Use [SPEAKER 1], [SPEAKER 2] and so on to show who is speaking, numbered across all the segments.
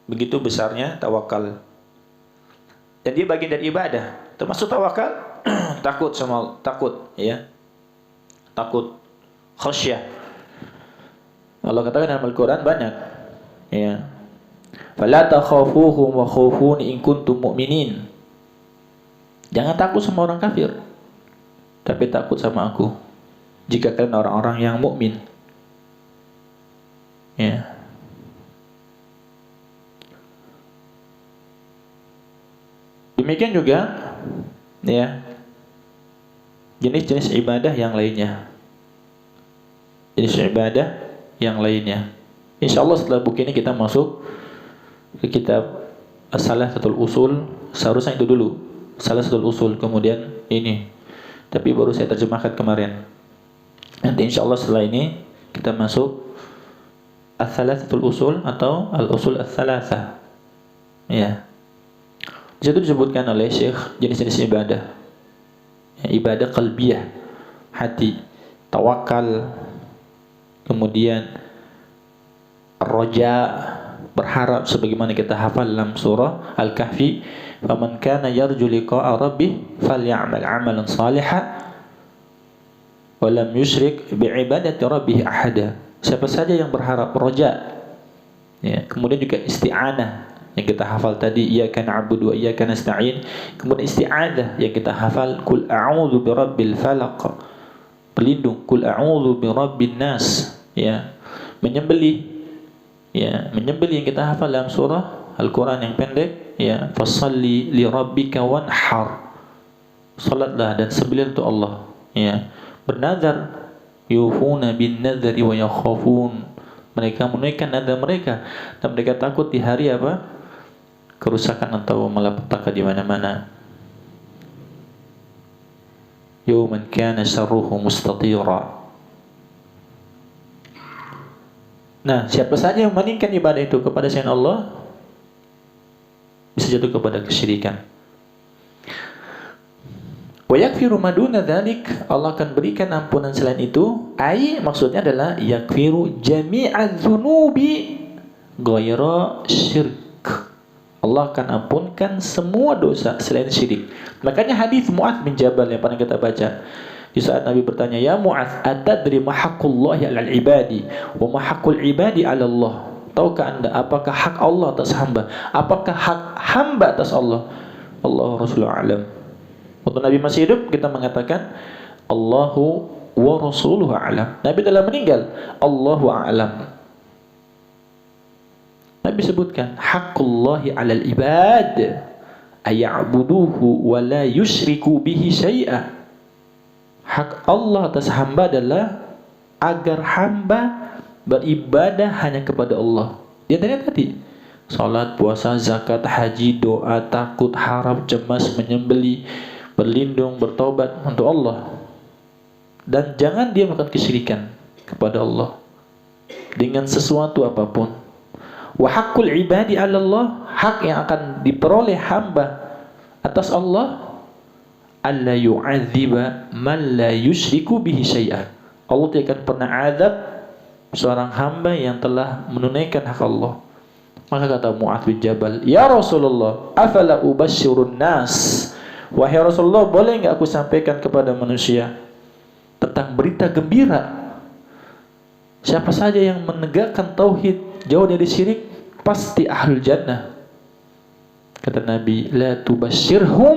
[SPEAKER 1] Begitu besarnya tawakal. Dan dia bagian dari ibadah. Termasuk tawakal, takut ya. Takut, khasyah. Allah katakan dalam Al-Qur'an banyak. Ya. Fala takhafuhum wa khafuni in kuntum mu'minin. Jangan takut sama orang kafir, tapi takut sama aku jika kalian orang-orang yang mukmin. Ya. Demikian juga ya jenis-jenis ibadah yang lainnya. Jenis ibadah yang lainnya. Insyaallah setelah buku ini kita masuk ke kitab As-Salasatul Usul. Seharusnya itu dulu, Salasatul Usul, kemudian ini. Tapi baru saya terjemahkan kemarin. Nanti insyaallah setelah ini kita masuk As-Salasatul Usul atau Al-Usul As-Salasa. Ya. Di situ disebutkan oleh Syekh jenis-jenis ibadah. Ya, ibadah qalbiyah, hati, tawakal, kemudian roja, berharap, sebagaimana kita hafal dalam surah Al-Kahfi, "Faman kana yarju liqa'a rabbih falya'mal 'amalan shalihan wa lam yusyrik bi'ibadati rabbih ahada." Siapa saja yang berharap, roja. Ya, kemudian juga isti'anah yang kita hafal tadi, iyyaka na'budu wa iyyaka nasta'in. Kemudian isti'adzah yang kita hafal, qul a'udzu birabbil falaq, berlindung, qul a'udzu birabbin nas. Ya, menyembelih, ya, menyembelih yang kita hafal dalam surah Al-Quran yang pendek, ya, fasalli li rabbika wanhar, salatlah dan sembelih untuk Allah. Ya, bernazar, yufuna bin nadhri wa yakhafun, mereka menunaikan nazar mereka dan mereka takut di hari apa? Kerusakan atau malapetaka di mana-mana. Yawman kana syarruhu mustatira. Nah, siapa saja yang memalingkan ibadah itu kepada selain Allah bisa jatuh kepada kesyirikan. Wa yakfiru maduna dzalik, Allah akan berikan ampunan selain itu. Ai maksudnya adalah yakfiru jami'adz dzunubi ghaira syirk. Allah akan ampunkan semua dosa selain syirik. Makanya hadis Mu'adz bin Jabal yang pernah kita baca, di saat Nabi bertanya, "Ya Mu'adz, atadri ma haqqullahi 'alal ibadi wa ma haqqul ibadi 'ala Allah?" Tahukah Anda apakah hak Allah atas hamba? Apakah hak hamba atas Allah? Allah Rasulullah alam. Waktu Nabi masih hidup kita mengatakan Allahu wa rasuluhu alam. Nabi telah meninggal, Allahu a'lam. Nabi sebutkan haqqullahi 'alal ibad ay'buduhu wa la yusyriku bihi syai'a. Hak Allah atas hamba adalah agar hamba beribadah hanya kepada Allah. Di antaranya tadi salat, puasa, zakat, haji, doa, takut, harap, cemas, menyembelih, berlindung, bertobat untuk Allah. Dan jangan dia melakukan kesyirikan kepada Allah dengan sesuatu apapun. Wa haqqul ibadi 'ala Allah, hak yang akan diperoleh hamba atas Allah, alla yu'adziba man la yusyriku bihi syai'an. Allah tidak akan pernah azab seorang hamba yang telah menunaikan hak Allah. Maka kata Mu'adz bin Jabal, "Ya Rasulullah, afala ubasyirun nas?" Wahai Rasulullah, boleh enggak aku sampaikan kepada manusia tentang berita gembira? Siapa saja yang menegakkan tauhid, jauh dari syirik, pasti ahlul jannah. Kata Nabi, la tubasyirhum,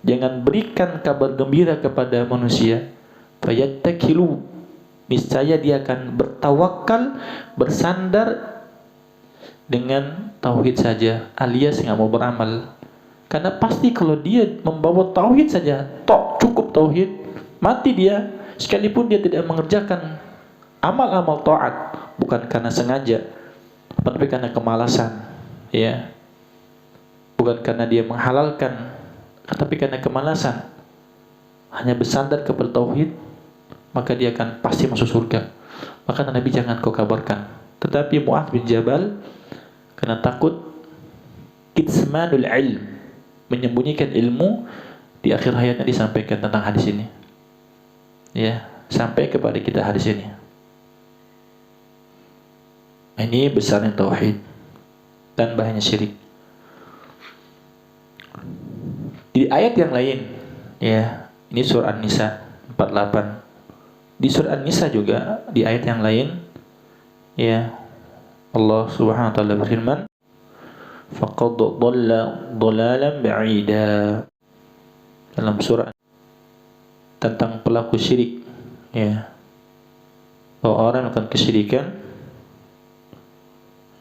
[SPEAKER 1] jangan berikan kabar gembira kepada manusia, fayattakilu, niscaya dia akan bertawakal, bersandar dengan tauhid saja, alias nggak mau beramal. Karena pasti kalau dia membawa tauhid saja, cukup tauhid, mati dia, sekalipun dia tidak mengerjakan amal-amal taat, bukan karena sengaja, tapi karena kemalasan, ya, bukan karena dia menghalalkan, tapi karena kemalasan, hanya bersandar kepada tauhid, maka dia akan pasti masuk surga. Maka Nabi jangan kau kabarkan. Tetapi Mu'adz bin Jabal karena takut kitmanul ilm, menyembunyikan ilmu, di akhir hayatnya disampaikan tentang hadis ini. Ya, sampai kepada kita hadis ini. Ini besarnya tauhid. dan bahayanya syirik. Di ayat yang lain, ya, ini surah An-Nisa 48. Di surah An-Nisa juga di ayat yang lain, ya, Allah Subhanahu wa taala berfirman, faqad dhalla dhalalan ba'ida. Dalam surah tentang pelaku syirik, ya, bahwa orang yang melakukan kesyirikan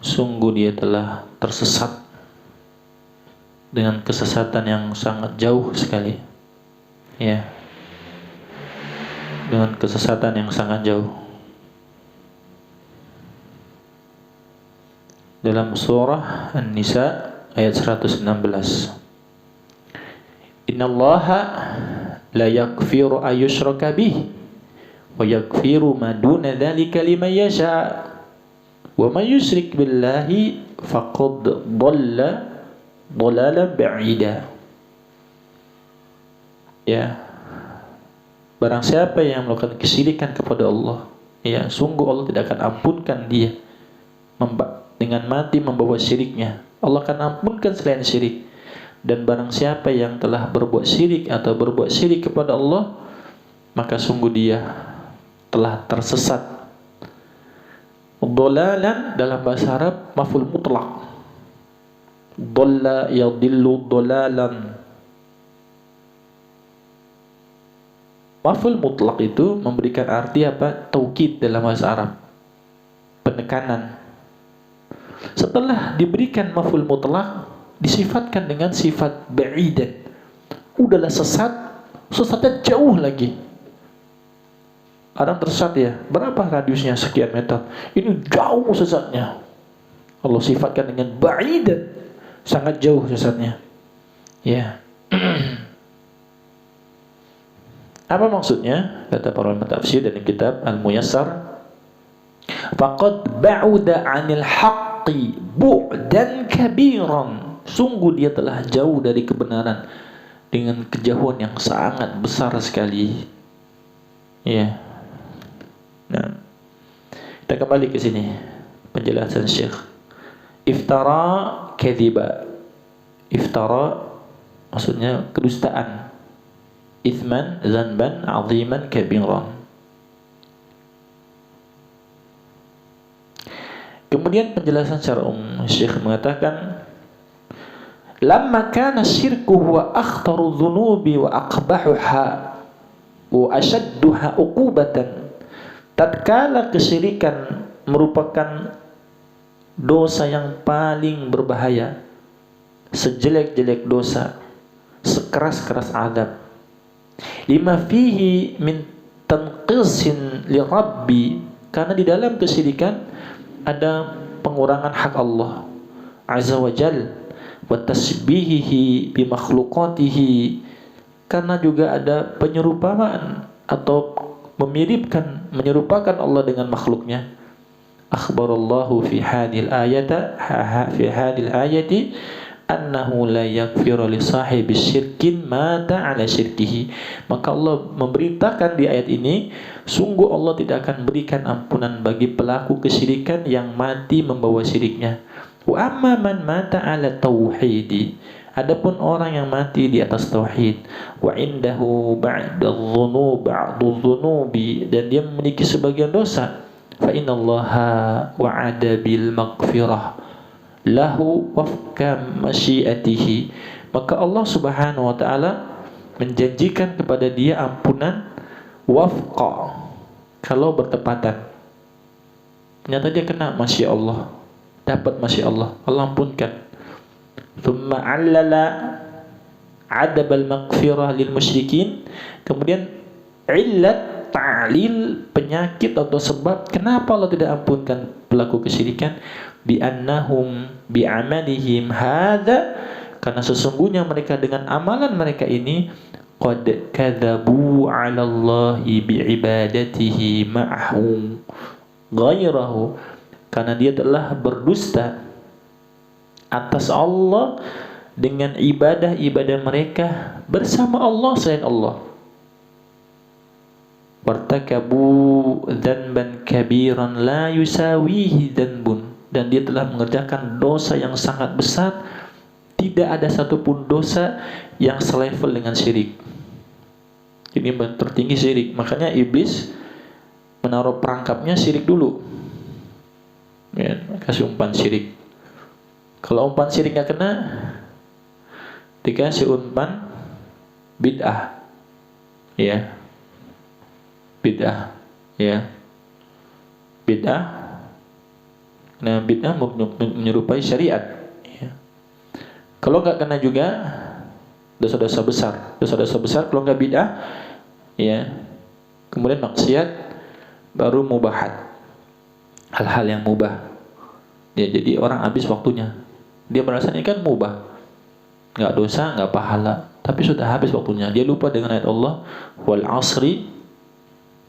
[SPEAKER 1] sungguh dia telah tersesat dengan kesesatan yang sangat jauh sekali, ya, dengan kesesatan yang sangat jauh. Dalam surah An-Nisa ayat 116, innallaha la yaghfiru ayyushraka bihi wa yaghfiru ma duna dzalika liman yasha wa may yusyrik billahi faqad dhalla dhalalan ba'ida. Ya, barang siapa yang melakukan kesyirikan kepada Allah, ya, sungguh Allah tidak akan ampunkan dia dengan mati membawa syiriknya. Allah akan ampunkan selain syirik. Dan barang siapa yang telah berbuat syirik atau berbuat syirik kepada Allah, maka sungguh dia telah tersesat. Dhalalan dalam bahasa Arab maf'ul mutlaq. Dhalla yadhillu dhalalan. Maf'ul mutlaq itu memberikan arti apa? Taukid dalam bahasa Arab, penekanan. Setelah diberikan maf'ul mutlaq, disifatkan dengan sifat ba'idan. Udahlah sesat, sesatnya jauh lagi. Orang tersesat, ya, berapa radiusnya? Sekian meter. Ini jauh sesatnya. Allah sifatkan dengan ba'idan, sangat jauh sesatnya. Ya. Apa maksudnya? Kata para ulama tafsir dari kitab Al-Muyassar, faqad ba'uda 'anil haqqi bu'dan kabiran. Sungguh dia telah jauh dari kebenaran dengan kejauhan yang sangat besar sekali. Ya. Nah, kita kembali ke sini penjelasan Syekh. Iftara kadhiba. Iftara maksudnya kedustaan. Ithman zanban aziman kabiran. Kemudian penjelasan secara Syekh mengatakan, lamma kana syirku huwa akhtaru dhunubi wa aqbahuha wa ashadduha uqubatan. Tatkala kesyirikan merupakan dosa yang paling berbahaya, sejelek-jelek dosa, sekeras-keras azab, lima fihi min tanqisin li rabbi, karena di dalam kesyirikan ada pengurangan hak Allah azza wa jalla, wa tasbihihi bi makhluqatihi, karena juga ada penyerupaan atau menyerupakan Allah dengan makhluknya. Akhbarallahu fi hadil ayati annahu la yaghfiru li sahibi syirkin mata ala syirkihi. Maka Allah memberitakan di ayat ini, sungguh Allah tidak akan berikan ampunan bagi pelaku kesyirikan yang mati membawa syiriknya. Wa amma man mata ala tauhidi, adapun orang yang mati di atas tauhid, wa indahu ba'du dhunubi, dan dia memiliki sebagian dosa, fa innallaha wa'ada bil maghfirah lahu wafqa masyiatihi, maka Allah Subhanahu wa taala menjanjikan kepada dia ampunan wafqa, kalau bertepatan. Ternyata dia kena masya Allah, dapat masya Allah, Allah ampunkan. Thumma 'allala 'adab al-maghfirah lil musyrikin, kemudian illat ta'lil, penyakit atau sebab kenapa Allah tidak ampunkan pelaku kesyirikan, bi annahum bi amalihim hadza, karena sesungguhnya mereka dengan amalan mereka ini qad kadzabu 'ala Allahi bi ibadatihi ma'ahu ghairahu, karena dia telah berdusta atas Allah dengan ibadah-ibadah mereka bersama Allah selain Allah. Wartakabu dzanban kabiran la yusawihi dzanbun, dan dia telah mengerjakan dosa yang sangat besar. Tidak ada satupun dosa yang selevel dengan syirik. Ini tertinggi syirik. Makanya iblis menaruh perangkapnya syirik dulu. Ya, kasih umpan syirik. Kalau umpan syirik nggak kena, dikasih umpan bid'ah. Ya, bid'ah. Ya, bid'ah. Nah, bid'ah menyerupai syariat. Kalau nggak kena juga dosa-dosa besar. Dosa-dosa besar kalau nggak bid'ah, ya. Kemudian maksiat, baru mubahat. Hal-hal yang mubah. Ya, jadi orang habis waktunya. Dia merasa ini kan mubah, nggak dosa, nggak pahala, tapi sudah habis waktunya. Dia lupa dengan ayat Allah, wal asri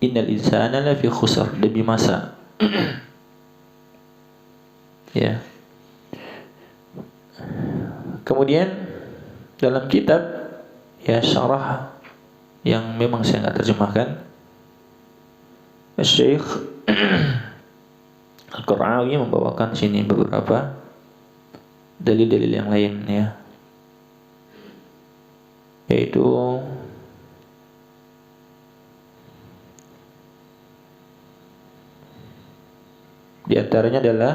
[SPEAKER 1] innal insana lafi khusr, demi masa. Ya. Kemudian dalam kitab ya syarah yang memang saya nggak terjemahkan, Syekh Al-Qur'awi membawakan sini beberapa dalil-dalil yang lain, ya, yaitu di antaranya adalah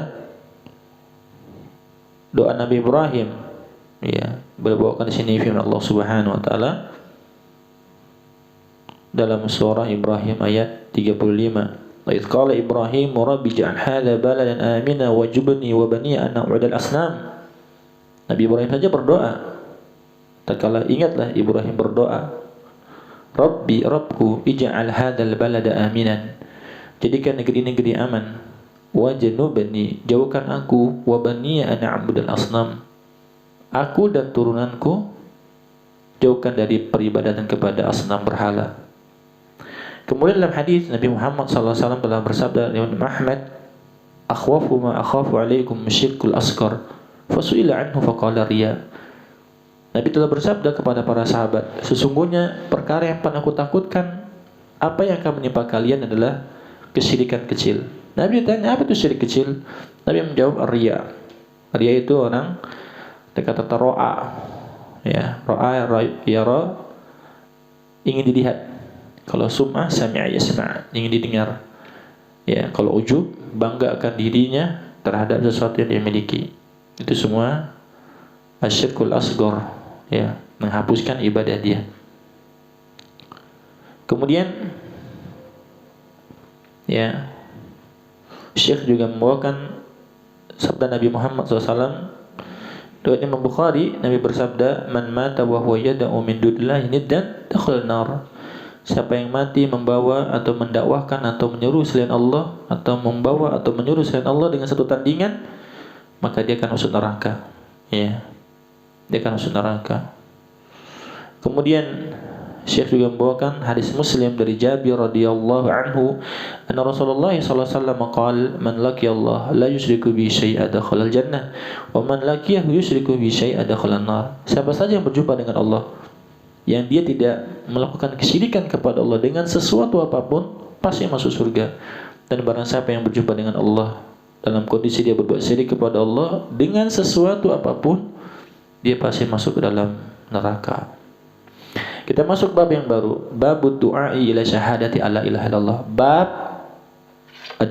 [SPEAKER 1] doa Nabi Ibrahim. Ya, berbawakan di sini firman Allah Subhanahu wa taala dalam surah Ibrahim ayat 35. Wa idz qala Ibrahim rabbi ij'al hadza baladan amina waj'alni wa bani an na'budal asnam. Nabi Ibrahim saja berdoa. Tatkala ingatlah Ibrahim berdoa, Rabbi, Rabbku, ij'al hadzal balada aminan. Jadikan negeri ini negeri aman. Wajnubni, jauhkan aku, wa bani an na'budal asnam. Aku dan turunanku jauhkan dari peribadatan kepada asnam berhala. Kemudian dalam hadis Nabi Muhammad SAW telah bersabda Imam Ahmad, akhwafu ma akhafu alaikum syirkul asghar fasu'ila anhu faqala riya. Nabi telah bersabda kepada para sahabat, sesungguhnya perkara yang paling aku takutkan, apa yang akan menimpa kalian adalah kesyirikan kecil. Nabi ditanya, apa itu syirik kecil? Nabi menjawab, riya. Riya itu orang kata ro'a, ya, ro'a, yara, ingin dilihat. Kalau sum'ah, sami'a yasma', ingin didengar. Ya, kalau ujub, bangga akan dirinya terhadap sesuatu yang dia miliki. Itu semua asyirkul asghar, ya, menghapuskan ibadah dia. Kemudian, ya, Syekh juga membawakan sabda Nabi Muhammad SAW. Riwayat Imam Bukhari, Nabi bersabda, man mata wa huwa yad'u min dunillahi niddan dakhala nar. Siapa yang mati membawa atau mendakwahkan atau menyeru selain Allah, atau membawa atau menyuruh selain Allah dengan satu tandingan, maka dia akan masuk neraka. Ya, dia akan masuk neraka. Kemudian Syekh juga membawakan hadis Muslim dari Jabir radhiyallahu anhu, anna Rasulullah sallallahu alaihi wasallam qala, man laqiya Allah la yusyriku bi syai'an dakhala al-jannah wa man laqiyahu yusyriku bi syai'an dakhala an-nar. Siapa saja yang berjumpa dengan Allah yang dia tidak melakukan kesyirikan kepada Allah dengan sesuatu apapun, pasti masuk surga. Dan barang siapa yang berjumpa dengan Allah dalam kondisi dia berbuat syirik kepada Allah dengan sesuatu apapun, dia pasti masuk ke dalam neraka. Kita masuk bab yang baru, babud du'ai ila syahadati alla ilaha illallah. Bab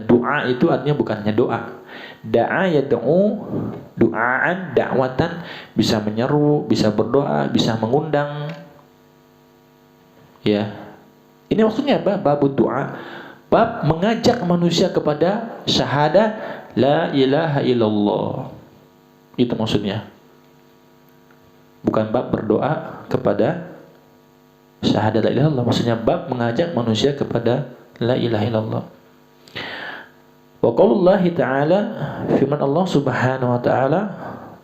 [SPEAKER 1] doa itu artinya bukan hanya doa. Da'a yad'u du'aan, da'watan, bisa menyeru, bisa berdoa, bisa mengundang. Ya. Ini maksudnya apa? Babud du'a. Bab mengajak manusia kepada syahadat la ilaha illallah. Itu maksudnya. Bukan bab berdoa kepada syahadat la ilaha illallah, maksudnya bab mengajak manusia kepada la ilaha illallah. Wa qaulullahi ta'ala, firman Allah Subhanahu wa ta'ala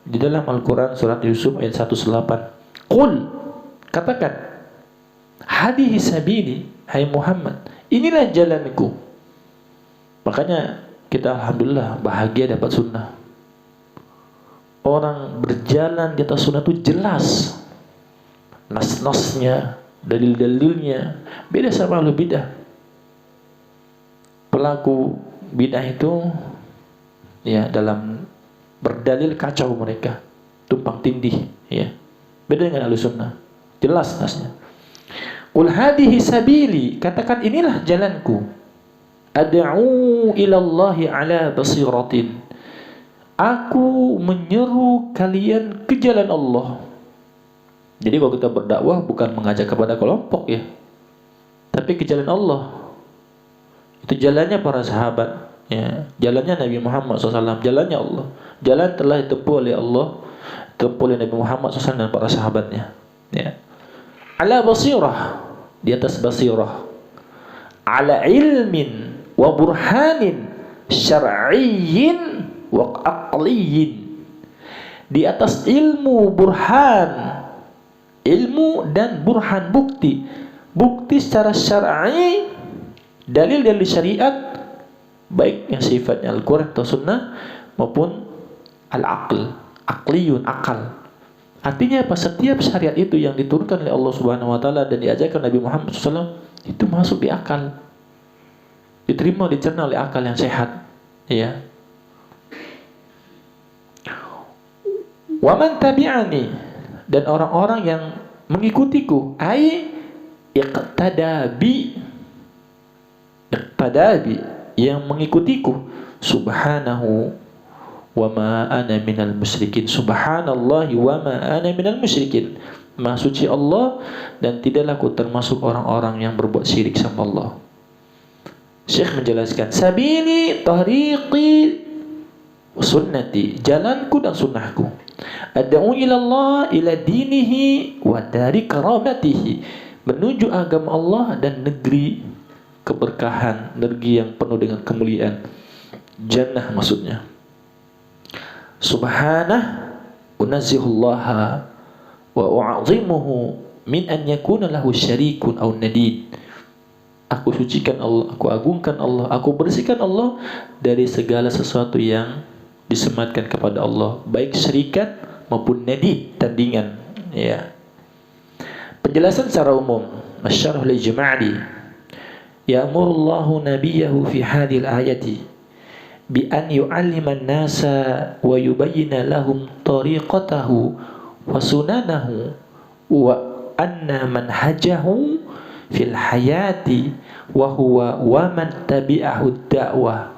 [SPEAKER 1] di dalam Al-Qur'an surat Yusuf ayat 108. Qul, katakan, hadihi sabili, hai Muhammad, inilah jalanku. Makanya kita alhamdulillah bahagia dapat sunnah. Orang berjalan di atas sunnah itu jelas nas-nasnya, dalil-dalilnya beda sama ahlu bidah. Pelaku bidah itu ya dalam berdalil kacau mereka, tumpang tindih ya. Beda dengan Ahlussunnah. Jelas nasnya. Qul hadhihi sabili, katakan inilah jalanku. Ad'u ila Allahi ala basiratin. Aku menyeru kalian ke jalan Allah. Jadi kalau kita berdakwah bukan mengajak kepada kelompok ya, tapi ke jalan Allah. Itu jalannya para sahabat ya, jalannya Nabi Muhammad SAW, jalannya Allah. Jalan telah ditempuh oleh Allah, ditempuh oleh Nabi Muhammad SAW dan para sahabatnya ya. Ala basirah, di atas basirah. Ala ilmin wa burhanin syar'iyyin wa aqliyyin. Di atas ilmu, burhan, ilmu dan burhan, bukti. Bukti secara syar'i, dalil-dalil syariat, baik yang sifatnya Al-Quran atau Sunnah maupun al-aql, aqliyun, akal. Artinya apa? Setiap syariat itu yang diturunkan oleh Allah Subhanahu wa taala dan diajarkan Nabi Muhammad SAW itu masuk di akal. Diterima, dicerna oleh akal yang sehat. Ya. Wa man tabi'ani, dan orang-orang yang mengikutiku, ai iqtada bi, yang mengikutiku, subhanahu wa ma ana minal musyrikin. Subhanallahi wa ma ana minal musyrikin. Maha suci Allah dan tidaklah aku termasuk orang-orang yang berbuat syirik sama Allah. Syekh menjelaskan, sabili tariqi sunnati, jalanku dan sunnahku. Ad'u ila Allah ila dinihi wa dari karamatihi, menuju agama Allah dan negeri keberkahan, negeri yang penuh dengan kemuliaan, jannah maksudnya. Subhanah unazzihullaha wa u'azimuhu min an yakuna lahu syarikun aw nadid. Aku sucikan Allah, aku agungkan Allah, aku bersihkan Allah dari segala sesuatu yang disematkan kepada Allah, baik syarikat maupun nadid, tandingan ya. Penjelasan secara umum, Asy-Syarh al-Ijmali, ya'murullahu nabiyahu fi hadhil ayati bi an yu'allima an-nasa wa yubayyana lahum tariqatahu wa sunanahu wa anna manhajahu fil hayati wa huwa wa man tabi'ahu ad-da'wah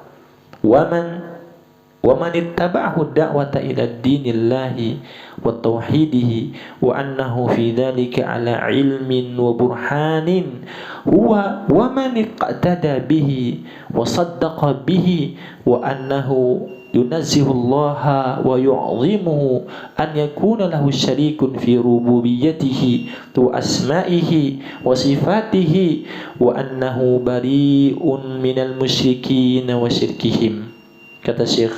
[SPEAKER 1] wa man ittaba'ahu ad-da'wata ila dinillahi wa tauhidihi wa annahu fi dhalika ala ilmin wa burhanin huwa wa man iqtada bihi wa saddaqa bihi wa annahu yunazzihullaha wa yu'zimuhu an yakuna lahu syarikun fi rububiyyatihi wa asma'ihi wa sifatihi wa annahu bari'un minal musyrikin wa syirkihim. Kata Syekh,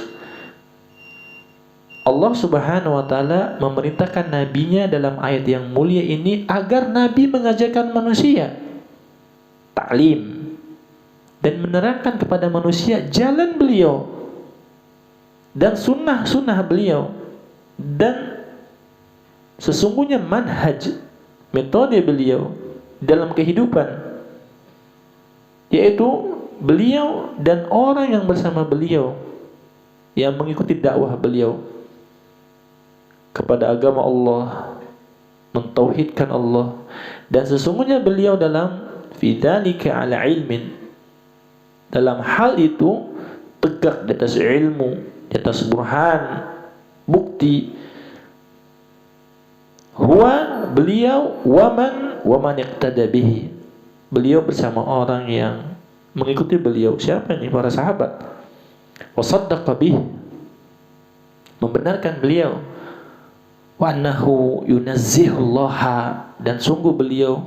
[SPEAKER 1] Allah Subhanahu wa taala memerintahkan nabinya dalam ayat yang mulia ini agar nabi mengajarkan manusia taklim dan menerangkan kepada manusia jalan beliau dan sunnah-sunnah beliau, dan sesungguhnya manhaj, metode beliau dalam kehidupan, yaitu beliau dan orang yang bersama beliau yang mengikuti dakwah beliau kepada agama Allah, mentauhidkan Allah, dan sesungguhnya beliau dalam fidzalika ala ilmin, dalam hal itu tegak di atas ilmu, di atas burhan, bukti. Huwa, beliau, wa man iqtada bihi, beliau bersama orang yang mengikuti beliau. Siapa ini? Para sahabat. Wa saddaqa bihi, membenarkan beliau. Wa annahu yunazzihullaha, dan sungguh beliau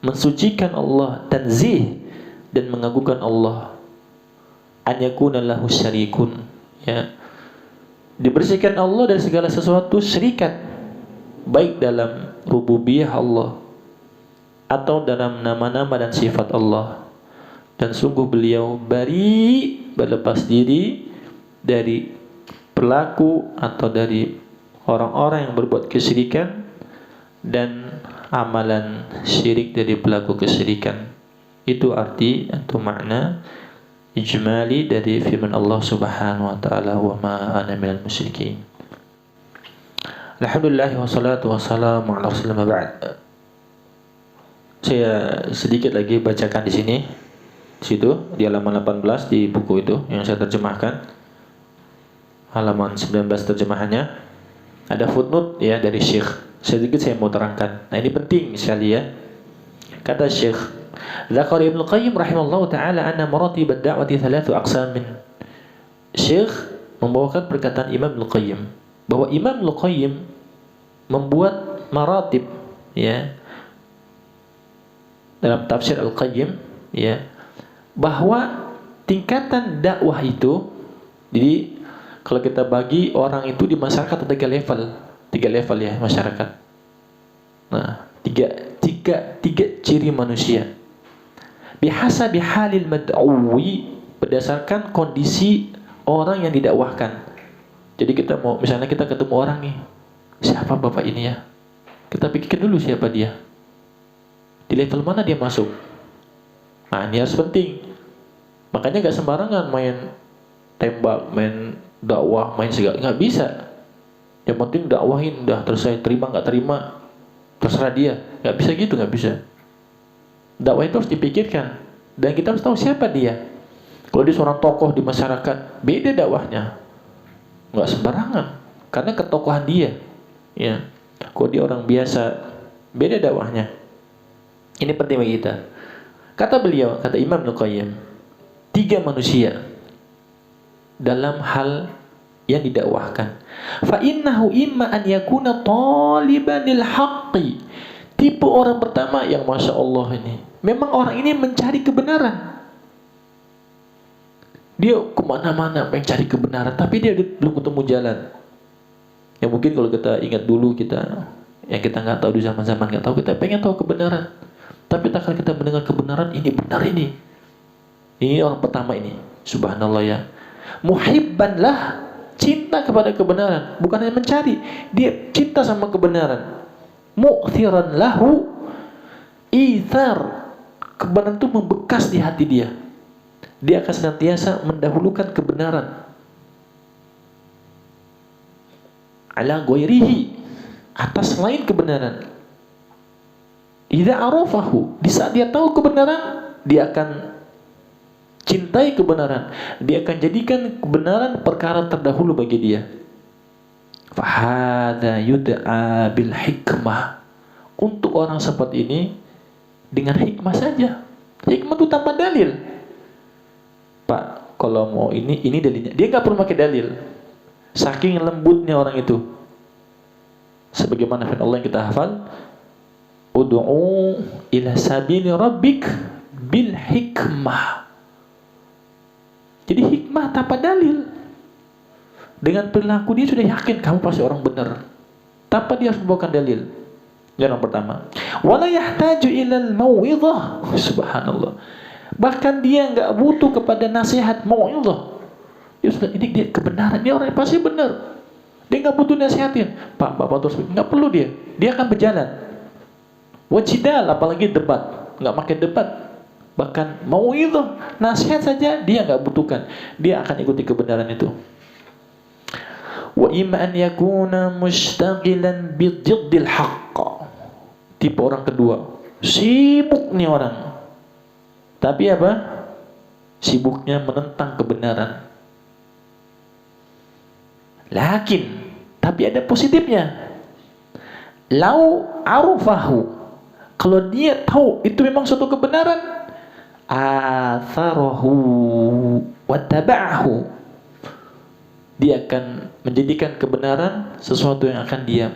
[SPEAKER 1] mensucikan Allah, tanzih, dan mengagungkan Allah. An yakuna lahu syarikun, ya, dibersihkan Allah dari segala sesuatu syirikat, baik dalam rububiyah Allah atau dalam nama-nama dan sifat Allah. Dan sungguh beliau berlepas diri dari pelaku atau dari orang-orang yang berbuat kesyirikan dan amalan syirik dari pelaku kesyirikan. Itu arti atau makna ijmali dari firman Allah Subhanahu wa taala, wa ma ana minal musyrikin. Alhamdulillah wassalatu wassalamu ala rasulillah ba'd. Saya sedikit lagi bacakan di sini. Situ di halaman 18 di buku itu yang saya terjemahkan. Halaman 19 terjemahannya. Ada footnote ya dari Syekh. Sedikit saya mau terangkan. Nah, ini penting sekali ya. Kata Syekh, Dzakara Ibnu Qayyim rahimallahu taala anna maratib ad-da'wati thalathu aqsamin. Syekh membawakan perkataan Imam Ibnu Qayyim bahwa Imam Ibnu Qayyim membuat maratib ya dalam tafsir Al-Qayyim ya, bahwa tingkatan dakwah itu, jadi kalau kita bagi orang itu di masyarakat ada tiga level ya masyarakat. Nah, tiga ciri manusia. Bihasabi halil mad'uwi, berdasarkan kondisi orang yang didakwahkan. Jadi kita mau, misalnya kita ketemu orang nih, siapa bapak ini ya? Kita pikirkan dulu siapa dia. Di level mana dia masuk? Nah, ini harus penting. Makanya gak sembarangan main tembak, main dakwah, main segala, nggak bisa. Yang penting dakwahin, udah terus saya terima nggak terima terserah dia. Nggak bisa gitu, nggak bisa. Dakwah itu harus dipikirkan dan kita harus tahu siapa dia. Kalau dia seorang tokoh di masyarakat, beda dakwahnya, nggak sembarangan karena ketokohan dia. Ya, kalau dia orang biasa, beda dakwahnya. Ini penting bagi kita. Kata beliau, kata Imam Ibnu Qayyim, tiga manusia dalam hal yang didakwahkan. Fa innahu imma an yakuna taliban lil haqqi. Tipe orang pertama yang masya Allah ini, memang orang ini mencari kebenaran. Dia kemana-mana mencari kebenaran, tapi dia belum ketemu jalan. Ya mungkin kalau kita ingat dulu kita, yang kita nggak tahu di zaman-zaman nggak tahu, kita pengen tahu kebenaran. Tapi tak kala kita mendengar kebenaran, ini benar ini. Ini orang pertama ini, subhanallah ya. Muhibban lah, cinta kepada kebenaran, bukan hanya mencari, dia cinta sama kebenaran. Mu'thiran lahu, ithar, kebenaran itu membekas di hati dia. Dia akan senantiasa mendahulukan kebenaran ala ghairihi, atas lain kebenaran. Idza arafahu, di saat dia tahu kebenaran, dia akan cintai kebenaran. Dia akan jadikan kebenaran perkara terdahulu bagi dia. Fahada yud'a bil hikmah. Untuk orang seperti ini, dengan hikmah saja. Hikmah itu tanpa dalil. Pak, kalau mau ini dalilnya. Dia nggak perlu pakai dalil. Saking lembutnya orang itu. Sebagaimana firman Allah yang kita hafal, ud'u ila sabili rabbik bil hikmah. Jadi hikmah tanpa dalil. Dengan perilaku dia sudah yakin kamu pasti orang benar, tanpa dia harus membawakan dalil. Yang pertama, wala yahtaju ilal mau'izah. Subhanallah. Bahkan dia enggak butuh kepada nasihat mau'izah. Dia sudah, ini dia kebenaran, ini orang pasti benar. Dia enggak butuh nasihatin. Pak, Bapak terus enggak perlu dia. Dia akan berjalan. Wajidal, apalagi debat, enggak pakai debat. Bahkan mau'izah, nasihat saja dia enggak butuhkan. Dia akan ikuti kebenaran itu. Wa imma an yakuna mushtaqilan bididdil haqq. Tipe orang kedua, sibuk nih orang. Tapi apa? Sibuknya menentang kebenaran. Lakin, tapi ada positifnya. Lau arufahu, kalau dia tahu itu memang suatu kebenaran, atharahu wa taba'ahu, dia akan menjadikan kebenaran sesuatu yang akan dia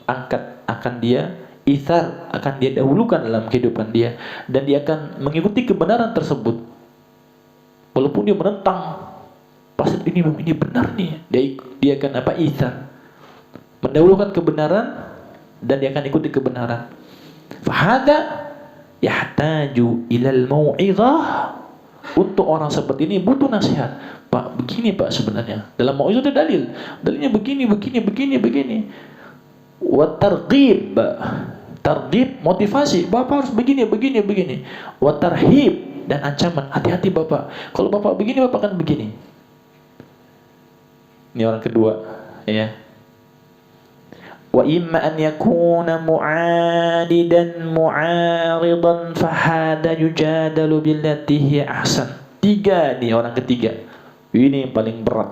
[SPEAKER 1] angkat, akan dia ithar, akan dia dahulukan dalam kehidupan dia, dan dia akan mengikuti kebenaran tersebut walaupun dia menentang. Pasti ini benar nih, dia akan apa? Ithar, mendahulukan kebenaran dan dia akan ikuti kebenaran. Fahada yahtaju ilal mau'izah. Untuk orang seperti ini butuh nasihat. Pak, begini Pak sebenarnya. Dalam mau'izah ada dalil. Dalilnya begini. Wa targhib. Targhib, motivasi. Bapak harus begini. Wa tarhib, dan ancaman. Hati-hati Bapak. Kalau Bapak begini, Bapak kan begini. Ini orang kedua, ya. Wa imma an yakuna mu'adidan mu'aridan fahada yujadalu billati hiya ahsan. 3 nih orang ketiga. Ini yang paling berat.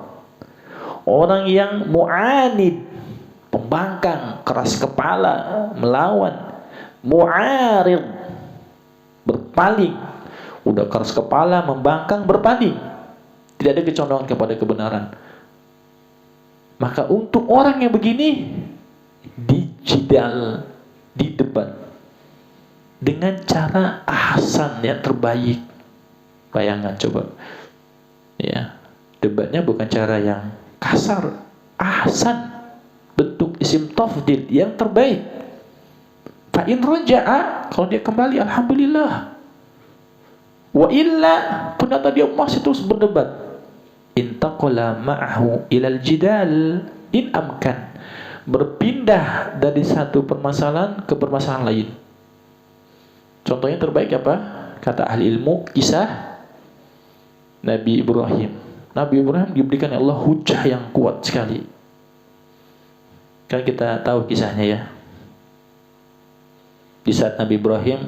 [SPEAKER 1] Orang yang mu'anid, pembangkang, keras kepala, melawan. Mu'arid, berpaling. Udah keras kepala, membangkang, berpaling. Tidak ada kecondongan kepada kebenaran. Maka untuk orang yang begini, dijidal, didebat dengan cara ahsan, yang terbaik. Bayangkan coba, ya, debatnya bukan cara yang kasar, ahsan, bentuk isim tafdil yang terbaik. Fa in raja'a, kalau dia kembali, alhamdulillah. Wa illa, ternyata dia masih terus berdebat. Intaqala ma'ahu ilal jidal in amkan, berpindah dari satu permasalahan ke permasalahan lain. Contohnya terbaik apa? Kata ahli ilmu, kisah Nabi Ibrahim. Nabi Ibrahim diberikan Allah hujah yang kuat sekali. Kan kita tahu kisahnya, ya. Di saat Nabi Ibrahim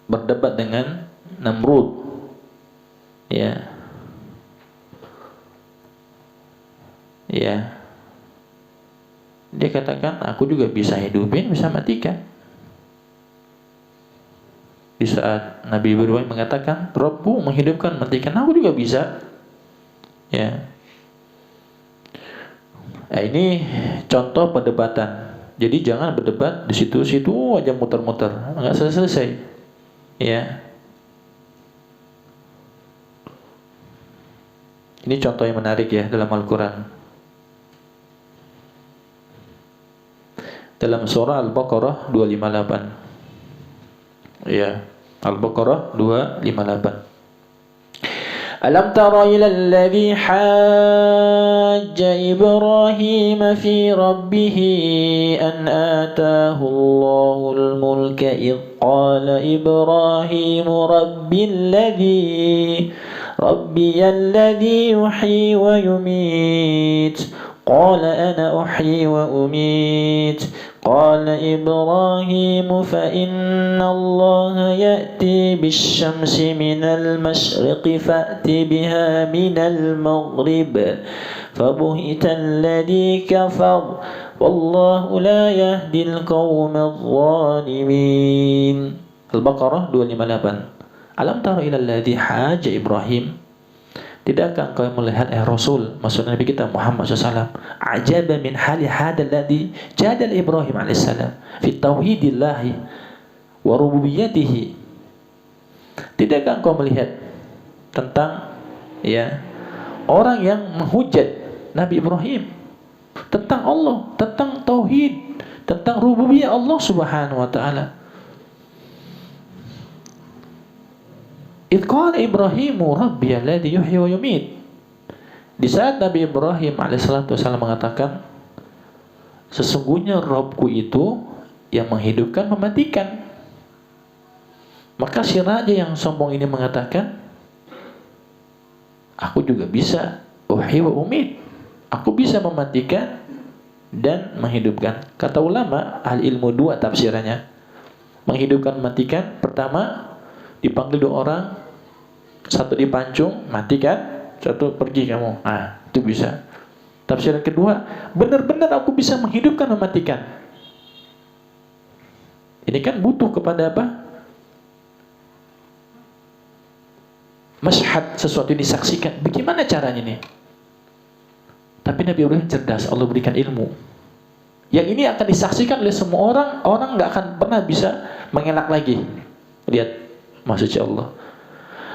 [SPEAKER 1] berdebat dengan Namrud, ya. Ya. Dia katakan, aku juga bisa hidupin, bisa matikan. Di saat Nabi Ibrahim mengatakan, Rabbu menghidupkan, matikan, aku juga bisa. Ya. Nah, ini contoh perdebatan. Jadi jangan berdebat di situ-situ aja muter-muter, nggak selesai. Ya. Ini contoh yang menarik, ya, dalam Al-Quran. Dalam surah Al-Baqarah 258. Ya, Al-Baqarah 258. Alam tara ila alladhi hajja Ibrahim fi rabbih an atahu Allahul mulka idh qala Ibrahim rabbiyalladhi yuhyi wa yumit. قال أنا أحيي وأميت قال إبراهيم فإن الله يأتي بالشمس من المشرق فأت بها من المغرب فبهت الذي كفر والله لا يهدي القوم الظالمين. Al-Baqarah 258. Alam tara ila alladhi haja Ibrahim, tidakkah engkau melihat Rasul, maksud Nabi kita Muhammad SAW, ajaba min hali hadal ladzi jadal Ibrahim alaihissalam fi tauhidillahi wa rububiyyatihi. Tidakkah engkau melihat tentang, ya, orang yang menghujat Nabi Ibrahim tentang Allah, tentang tauhid, tentang rububiyah Allah Subhanahu wa taala. Idh qala Ibrahimu rabbiyalladzi yuhyi wa yumit. Di saat Nabi Ibrahim alaihissalatu wassalam mengatakan, sesungguhnya Rabbku itu yang menghidupkan, mematikan. Maka si raja yang sombong ini mengatakan, aku juga bisa uhyi wa umit. Aku bisa mematikan dan menghidupkan. Kata ulama ahli ilmu 2 tafsirannya. Menghidupkan, mematikan, pertama dipanggil 2 orang, satu dipancung, mati kan, satu pergi kamu. Nah, itu bisa. Tafsiran kedua, benar-benar aku bisa menghidupkan, mematikan. Ini kan butuh kepada apa? Masyhad, sesuatu yang disaksikan. Bagaimana caranya nih? Tapi Nabi Ibrahim cerdas, Allah berikan ilmu. Yang ini akan disaksikan oleh semua orang, orang nggak akan pernah bisa mengelak lagi. Lihat, maksudnya Allah.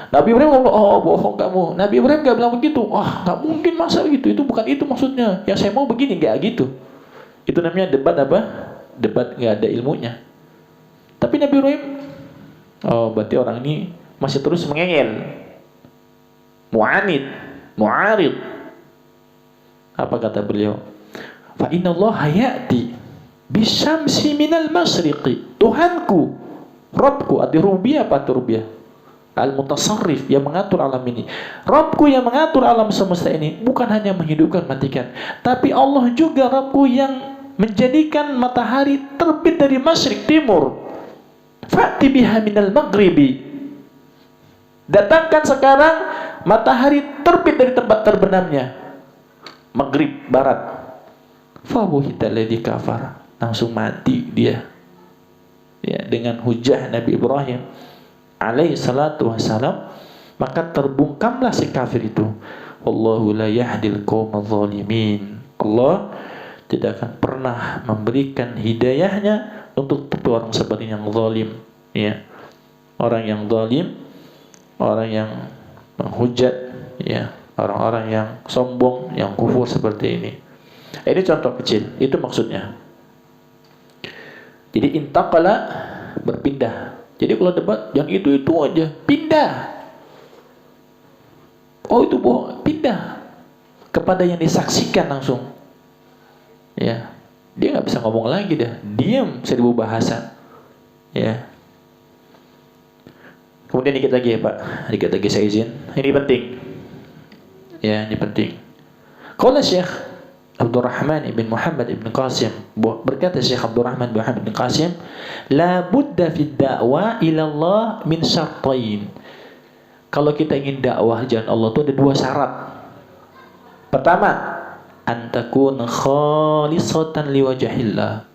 [SPEAKER 1] Nabi Ibrahim ngomong, oh bohong kamu. Nabi Ibrahim gak bilang begitu. Wah, gak mungkin masa gitu. Itu bukan itu maksudnya. Yang saya mau begini, gak gitu. Itu namanya debat apa? Debat gak ada ilmunya. Tapi Nabi Ibrahim, oh berarti orang ini masih terus mengengel, mu'anid, mu'arid. Apa kata beliau? Fa inna Allah ya'ti bisyamsi minal masriqi. Tuhanku, Rabbku, arti rubiyah apa tuh rubiyah? Al-Mutasarrif, yang mengatur alam ini. Rabbku yang mengatur alam semesta ini bukan hanya menghidupkan, matikan, tapi Allah juga Rabbku yang menjadikan matahari terbit dari masyrik timur. Fa'ti biha minal maghribi. Datangkan sekarang matahari terbit dari tempat terbenamnya, maghrib, barat. Fabuhita alladzi kafar. Langsung mati dia. Ya, dengan hujah Nabi Ibrahim alaihi salatu wassalam, maka terbungkamlah si kafir itu. Wallahu la yahdil qaumadz zalimin. Allah tidak akan pernah memberikan hidayahnya untuk orang seperti yang zalim, ya. Orang yang zalim, orang yang menghujat, ya, orang-orang yang sombong, yang kufur seperti ini. Ini contoh kecil, itu maksudnya. Jadi intaqala, berpindah. Jadi kalau debat jangan itu aja, pindah. Oh itu bohong, pindah kepada yang disaksikan langsung. Ya, dia nggak bisa ngomong lagi dah, diam 1000 bahasa. Ya. Kemudian dikit lagi ya Pak, dikit lagi saya izin. Ini penting. Ya, ini penting. Qala Syekh Abdurrahman ibn Muhammad ibn Qasim, berkata Syekh Abdurrahman ibn Muhammad ibn Qasim, la budda fi da'wa ila Allah min syartain. Kalau kita ingin dakwah jalan Allah itu ada 2 syarat. Pertama, an takuna khalisatan liwajhillah.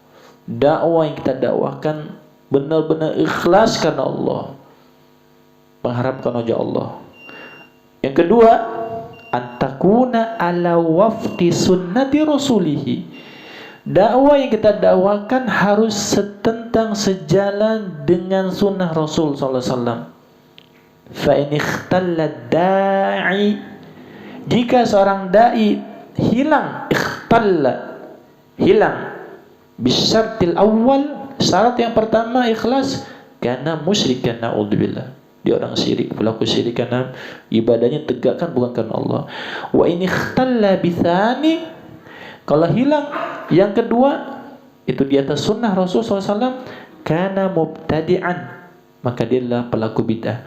[SPEAKER 1] Dakwah yang kita dakwahkan benar-benar ikhlas karena Allah, mengharapkan wajah Allah. Yang kedua, antakuna ala wafqi sunnati rasulihi. Dakwah yang kita dakwakan harus sejalan dengan sunnah Rasul sallallahu alaihi wasallam. Fa in ikhtalla da'i, jika seorang dai hilang, hilang bisyartil awal, syarat yang pertama ikhlas, karena musyrikan, naudzubillah, dia orang syirik, pelaku syirik karena ibadahnya tegakkan bukan karena Allah. Wa in ikhtalla bitsani, kalau hilang yang kedua itu di atas sunnah Rasul SAW, kana mubtadi'an, maka dia adalah pelaku bid'ah.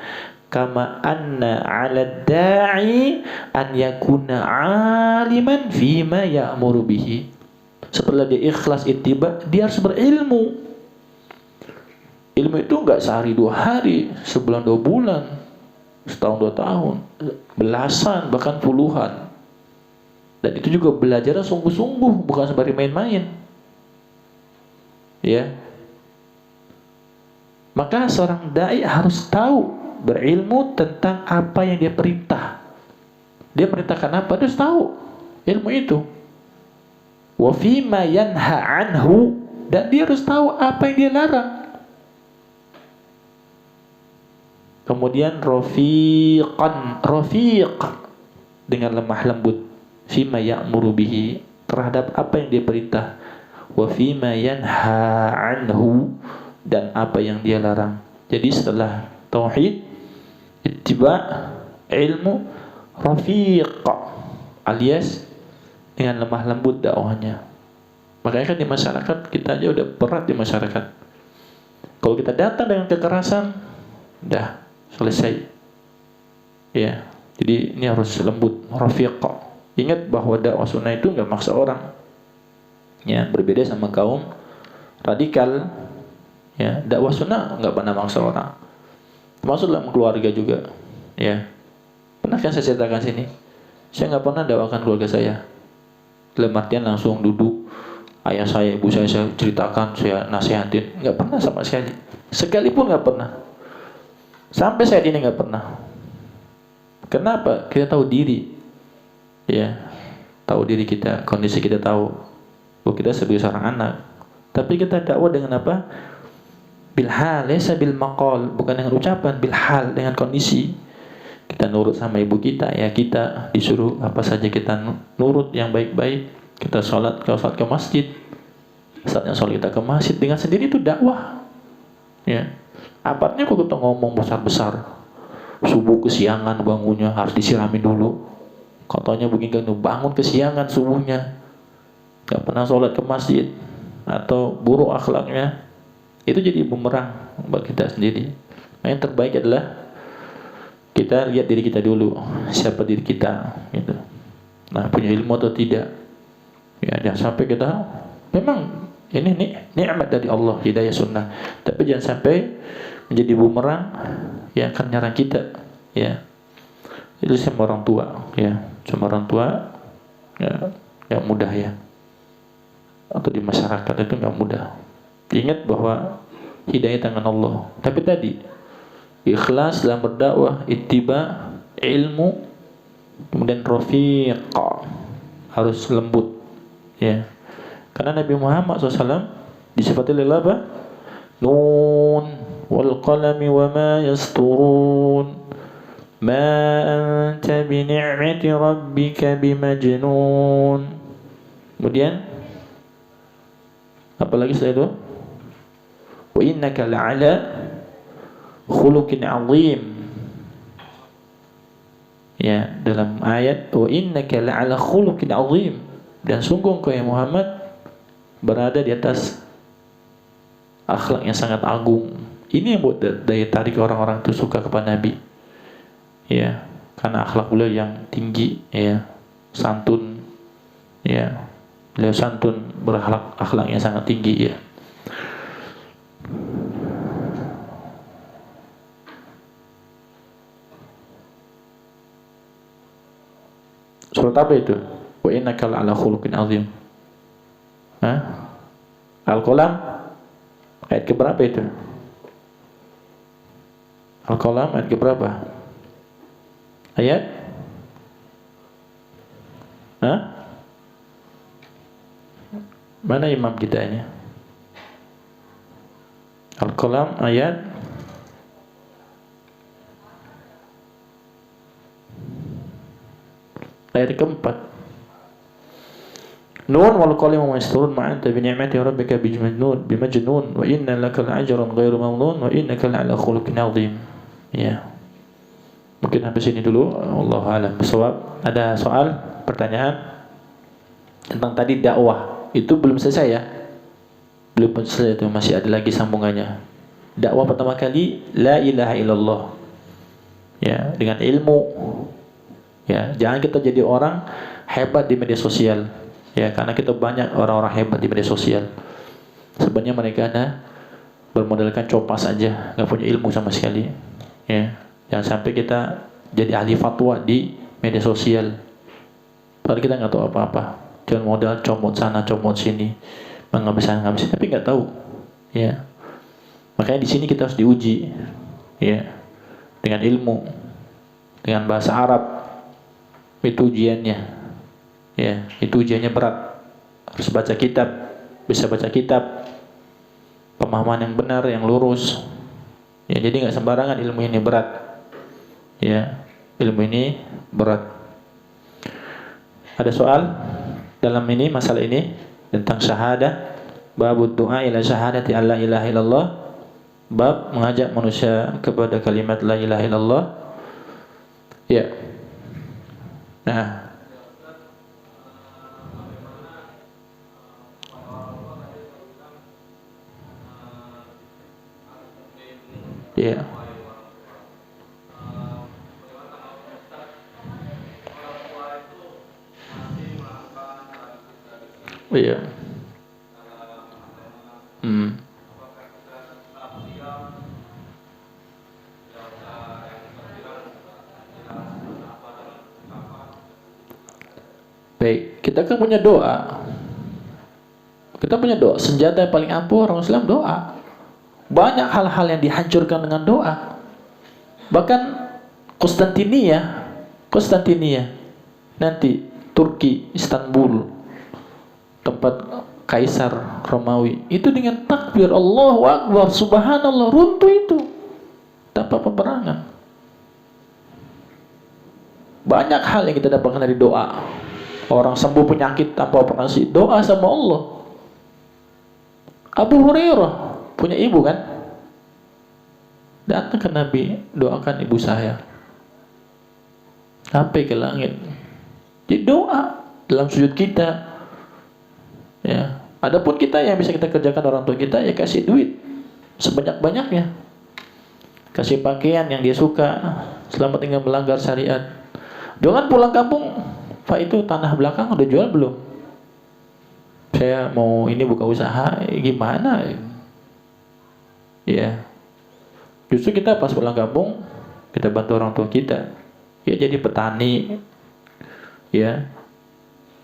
[SPEAKER 1] Kama anna 'ala da'i an yakuna 'aliman fima ya'muru bihi. Setelah dia ikhlas ittiba, dia harus berilmu. Ilmu itu enggak sehari 2 hari, sebulan 2 bulan, setahun 2 tahun, belasan bahkan puluhan. Dan itu juga belajarnya sungguh-sungguh, bukan sembari main-main. Ya. Maka seorang dai harus tahu, berilmu tentang apa yang dia perintah. Dia perintahkan apa, dia harus tahu ilmu itu. Wa fima yanha anhu, dan dia harus tahu apa yang dia larang. Kemudian rafiq dengan lemah lembut, fima ya'muru bihi, terhadap apa yang dia perintah, wa fima yanha anhu, dan apa yang dia larang. Jadi setelah tauhid, ittiba, ilmu, rafiq alias dengan lemah lembut dakwahnya. Makanya kan di masyarakat kita aja udah berat di masyarakat. Kalau kita datang dengan kekerasan, dah selesai. Ya, jadi ini harus lembut, rafiq. Ingat bahwa dakwah sunnah itu enggak maksa orang. Ya, berbeda sama kaum radikal. Ya, dakwah sunnah enggak pernah maksa orang. Termasuk dalam keluarga juga. Ya. Pernah kan saya ceritakan sini? Saya enggak pernah dakwakan keluarga saya. Dalam artian langsung duduk, ayah saya, ibu saya ceritakan, saya nasihatin, enggak pernah sama sekali. Sekalipun enggak pernah. Sampai saat ini nggak pernah. Kenapa? Kita tahu diri, ya, tahu diri kita, kondisi kita tahu bahwa kita sebagai seorang anak. Tapi kita dakwah dengan apa? Bilhal, laysa bil maqal, bukan dengan ucapan, bilhal, dengan kondisi. Kita nurut sama ibu kita, ya kita disuruh apa saja kita nurut yang baik-baik. Kita sholat ke masjid, saatnya sholat kita ke masjid dengan sendiri, itu dakwah, ya. Apatnya kok kita ngomong besar-besar, subuh kesiangan bangunnya harus disiramin dulu, katanya begini, bangun kesiangan subuhnya, gak pernah sholat ke masjid, atau buruk akhlaknya, itu jadi bumerang buat kita sendiri. Yang terbaik adalah Kita lihat diri kita dulu, siapa diri kita, gitu. Nah, punya ilmu atau tidak? Ya, jangan sampai kita memang ini nikmat dari Allah, hidayah sunnah, tapi jangan sampai menjadi bumerang yang akan nyerang kita. Ya, itu sama orang tua, ya, sama orang tua, ya, nggak mudah ya. Atau di masyarakat itu nggak mudah. Ingat bahwa hidayah tangan Allah. Tapi tadi ikhlas dalam berdakwah, ittiba, ilmu, kemudian rafiq, harus lembut, ya. Karena Nabi Muhammad SAW disifati oleh apa? Nun wal qalami wa ma yasturun, ma anta bi ni'mati rabbika bimajnun. Kemudian apalagi setelah itu? Wa innaka la'ala khuluqin 'azim. Ya, dalam ayat wa innaka la'ala khuluqin 'azim, dan sungguh engkau ya Muhammad berada di atas akhlak yang sangat agung. Ini yang buat daya tarik orang-orang itu suka kepada Nabi. Ya, karena akhlak beliau yang tinggi, ya, santun, ya. Beliau santun, akhlak yang sangat tinggi, ya. Surat apa itu? Wa innaka la'ala khuluqin azim. Al-Qalam ayat keberapa itu? Al-Qalam ayat keberapa? Ayat? Mana imam kita ini? Al-Qalam ayat keempat. Nun wal qalam wa yasturun ma anta bi ni'mati rabbika bimajnun wa inna laka la'ajran ghairu mamnun wa innaka la'ala khuluqin 'azim. Ya. Mungkin sampai sini dulu. Wallahu a'lam bishawab. Ada soal, pertanyaan tentang tadi dakwah. Itu belum selesai ya. Belum selesai, itu masih ada lagi sambungannya. Dakwah pertama kali la ilaha illallah. Ya, dengan ilmu. Ya, jangan kita jadi orang hebat di media sosial. Ya, karena kita banyak orang-orang hebat di media sosial. Sebenarnya mereka bermodalkan copas saja, nggak punya ilmu sama sekali. Ya, jangan sampai kita jadi ahli fatwa di media sosial. Padahal kita nggak tahu apa-apa. Jangan modal comot sana, comot sini, mengambil sana, ngambil sini, tapi nggak tahu. Ya, makanya di sini kita harus diuji. Ya, dengan ilmu, dengan bahasa Arab. Itu ujiannya. Ya, itu ujiannya berat. Harus baca kitab, bisa baca kitab, pemahaman yang benar, yang lurus. Ya, jadi nggak sembarangan ilmu ini, berat. Ya, ilmu ini berat. Ada soal dalam ini, masalah ini tentang syahadah, bab doa ila syahadati alla ilaha illallah, bab mengajak manusia kepada kalimat la ilaha illallah. Ya. Nah, ya. Iya. Baik, kita kan punya doa. Kita punya doa, senjata yang paling ampuh orang Islam doa. Banyak hal-hal yang dihancurkan dengan doa. Bahkan Konstantinia, nanti Turki, Istanbul, tempat Kaisar Romawi, itu dengan takbir Allahu Akbar, Subhanallah, runtuh itu tanpa peperangan. Banyak hal yang kita dapatkan dari doa. Orang sembuh penyakit tanpa operasi, doa sama Allah. Abu Hurairah punya ibu kan, datang ke Nabi, doakan ibu saya, sampai ke langit. Jadi doa dalam sujud kita. Ya, adapun kita yang bisa kita kerjakan orang tua kita, ya kasih duit sebanyak-banyaknya. kasih pakaian yang dia suka selama tinggal melanggar syariat. Jangan pulang kampung, Pak itu tanah belakang udah jual belum? Saya mau ini buka usaha, gimana? Ya, justru kita pas pulang kampung, kita bantu orang tua kita. Ya jadi petani. Ya,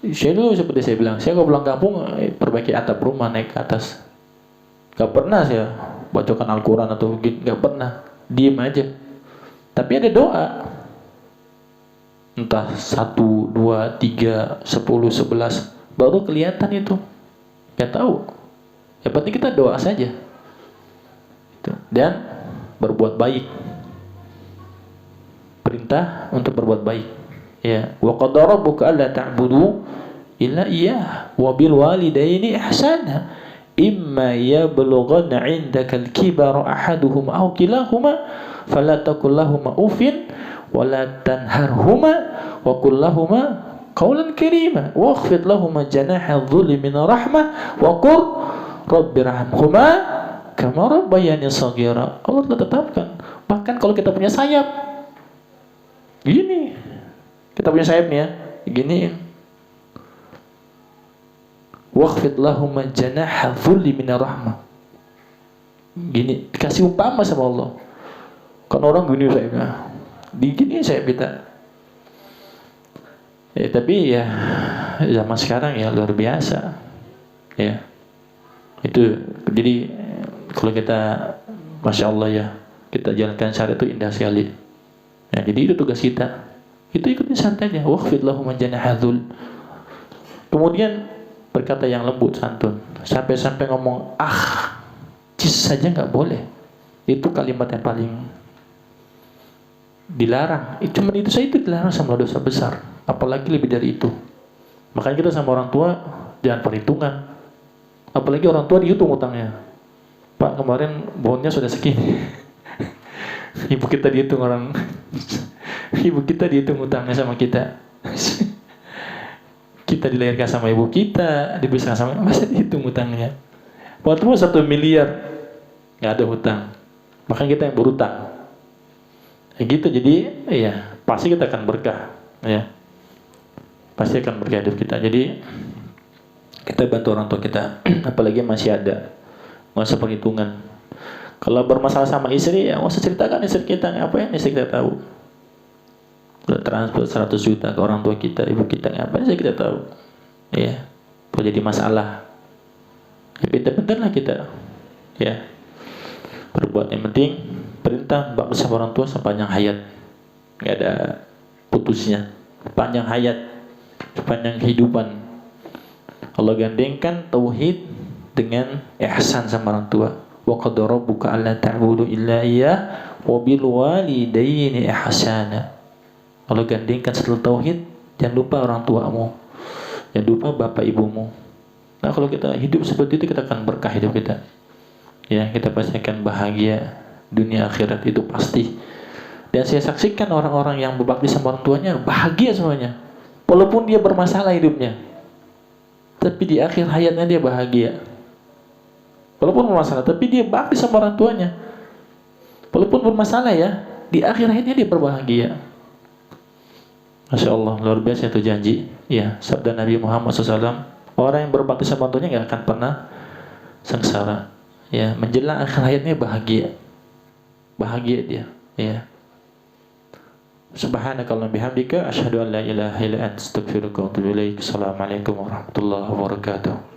[SPEAKER 1] saya dulu seperti saya bilang, saya kalau pulang kampung perbaiki atap rumah, naik ke atas. Gak pernah saya bacakan Al-Quran atau gitu, gak pernah. Diem aja. Tapi ada doa. Entah 1, 2, 3, 10, 11, baru kelihatan itu. Gak tahu. Yang penting kita doa saja. Dan berbuat baik. Perintah untuk berbuat baik. Ya, wa qadara rabbuka alla ta'budu illa iyyah wa bil walidaini ihsana imma yablughanna 'indaka al-kibara ahaduhuma aw kilahuma fala taqul lahumu uffin wa la tanharhuma wa qul lahumu qawlan karima wakhfid lahumu janaha dhulli min rahmah wa qur rabbirhamhuma kama rabbayani shaghira. Allah telah tetapkan, bahkan kalau kita punya sayap gini, kita punya sayap nih ya, gini, wakhfid lahum janaha dhulli min rahmah, gini, dikasih umpama sama Allah. Kan orang gini sayapnya, digini sayap kita. Ya tapi ya zaman sekarang ya luar biasa. Ya itu jadi kalau kita, masya Allah ya, kita jalankan syariat itu indah sekali. Ya, jadi itu tugas kita. Itu ikutin santai aja. Wakhfid lahum janaha dhul. Kemudian berkata yang lembut santun. Sampai-sampai ngomong cis saja nggak boleh. Itu kalimat yang paling dilarang. Cuma itu saja, itu dilarang sama dosa besar. Apalagi lebih dari itu. Makanya kita sama orang tua jangan perhitungan. Apalagi orang tua dihitung utangnya. Pak kemarin bonnya sudah segini. Ibu kita dihitung orang. Ibu kita dihitung utangnya sama kita. Kita dilahirkan sama ibu kita, dibesarkan sama, masa dihitung utangnya? Waktu 1 miliar nggak ada hutang. Makanya kita yang berutang. Ya gitu, jadi ya pasti kita akan berkah, ya. Pasti akan berkah hidup kita. Jadi kita bantu orang tua kita, apalagi masih ada. Nggak usah perhitungan. Kalau bermasalah sama istri, ya nggak usah ceritakan istri kita, ngapain istri kita tahu. Udah transfer 100 juta ke orang tua kita, ibu kita, ngapain sih kita tahu. Ya, kalau jadi masalah, ya pintar-pintar lah kita. Ya, berbuat yang penting perintah bakti sama orang tua sepanjang hayat, nggak ada putusnya, panjang hayat, sepanjang kehidupan. Allah gandengkan tauhid dengan ihsan sama orang tua. Wa qadara rabbuka alla ta'budu illa iyyah wa bil walidaini ihsana. Allah gandengkan setelah tauhid, jangan lupa orang tuamu, jangan lupa bapak ibumu. Nah kalau kita hidup seperti itu, kita akan berkah hidup kita. Ya, kita pasti akan bahagia dunia akhirat, itu pasti. Dan saya saksikan orang-orang yang berbakti sama orang tuanya bahagia semuanya. Walaupun dia bermasalah hidupnya, tapi di akhir hayatnya dia bahagia. Walaupun bermasalah, tapi dia bakti sama orang tuanya. Walaupun bermasalah ya, di akhir hayatnya dia berbahagia. Masya Allah, luar biasa itu janji. Ya, sabda Nabi Muhammad SAW, orang yang berbakti sama orang tuanya nggak akan pernah sengsara. Ya, menjelang akhir hayatnya bahagia. Bahagia dia. Ya. Subhanakallahumma bihamdika asyhadu an la ilaha illa anta astaghfiruka wa atubu ilaik. Assalamualaikum warahmatullahi wabarakatuh.